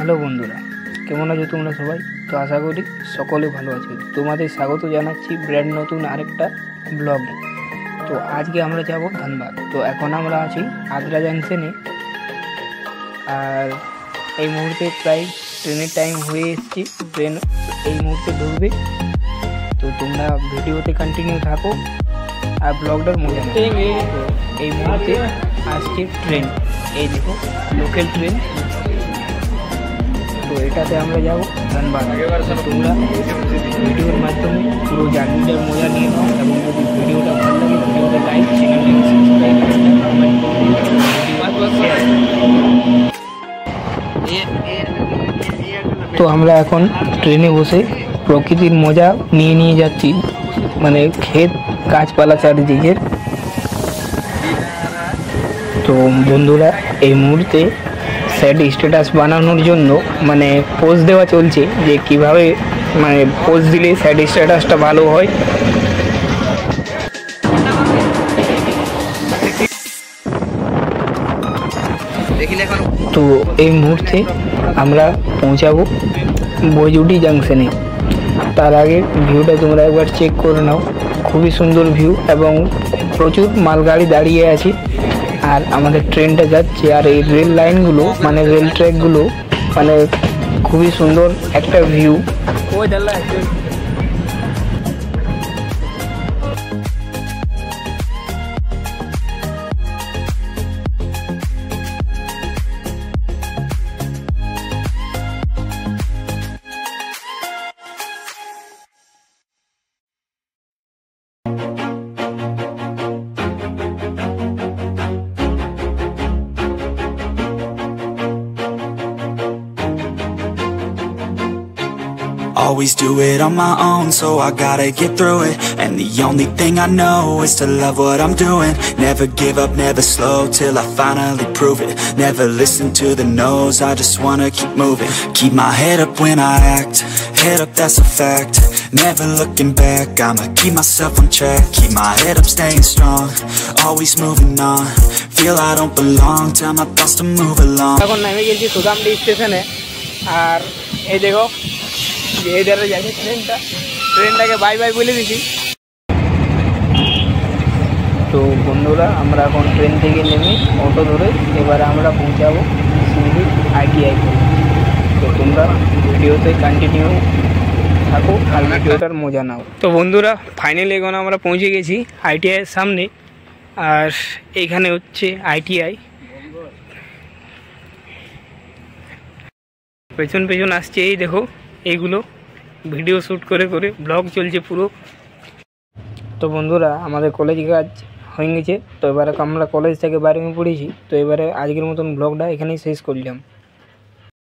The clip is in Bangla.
হ্যালো বন্ধুরা, কেমন আছো তোমরা সবাই? তো আশা করি সকলে ভালো আছো। তোমাদের স্বাগত জানাচ্ছি ব্র্যান্ড নতুন আরেকটা ব্লগে। তো আজকে আমরা যাব ধানবাদ। তো এখন আমরা আছি আদ্রা জাংশনে, আর এই মুহূর্তে প্রায় ট্রেনের টাইম হয়ে এসেছি। ট্রেন এই মুহূর্তে ঢুকবে, তো তোমরা ভিডিওতে কন্টিনিউ থাকো আর ব্লগটার মজা নাও। তো এই মুহূর্তে আসছে ট্রেন, এই দেখো লোকাল ট্রেন। তো এটাতে আমরা যাবো ধানবাদ। তোমরা ভিডিওর মাধ্যমে পুরো জার্নিটার মজা নিয়ে নাও, এবং যদি ভিডিওটা ভালো লাগে ভিডিওটা লাইক, চ্যানেলটাকে সাবস্ক্রাইব করে কমেন্ট করে। তো আমরা এখন ট্রেনে বসে প্রকৃতির মজা নিয়ে যাচ্ছি, মানে ক্ষেত গাছপালা চারিদিকে। তো বন্ধুরা, এই মুহূর্তে স্যাড স্ট্যাটাস বানানোর জন্য মানে পোজ দেওয়া চলছে, যে কিভাবে মানে পোজ দিলে স্যাড স্ট্যাটাসটা ভালো হয়। তো এই মুহূর্তে আমরা পৌঁছাবো বৈজুটি জাংশনে। তার আগে ভিউটা তোমরা একবার চেক করে নাও, খুবই সুন্দর ভিউ এবং প্রচুর মালগাড়ি দাঁড়িয়ে আছে। আর আমাদের ট্রেনটা যাচ্ছে, আর এই রেল লাইনগুলো মানে রেল ট্র্যাকগুলো মানে খুবই সুন্দর একটা view. Always do it on my own, so I gotta get through it. And the only thing I know is to love what I'm doing. Never give up, never slow, till I finally prove it. Never listen to the no's, I just wanna keep moving. Keep my head up when I act, head up, that's a fact. Never looking back, I'ma keep myself on track. Keep my head up, staying strong, always moving on. Feel I don't belong, tell my thoughts to move along. এখন নেমে গেছি সুদামডি স্টেশনে, আর এই দেখো যে এই ধারে যাচ্ছে ট্রেনটাকে বাই বাই বলে দিছি। তো বন্ধুরা, আমরা এখন ট্রেন থেকে নেমে অটো ধরে এবারে আমরা পৌঁছাবো শিলিগুড়ি ITI। তো তোমরা ভিডিওতে কন্টিনিউ থাকো আর ভিডিওটার মজা নাও। তো বন্ধুরা, ফাইনালি এখন আমরা পৌঁছে গেছি ITI এর সামনে, আর এইখানে হচ্ছে ITI। পেছন পেছন আসছে, এই দেখো এইগুলো ভিডিও শ্যুট করে করে ব্লগ চলছে পুরো। তো বন্ধুরা, আমাদের কলেজ কাজ হয়ে গেছে, তো এবারে আমরা কলেজ থেকে বাইরে পড়েছি। তো এবারে আজকের মতন ব্লগটা এখানেই শেষ করলাম।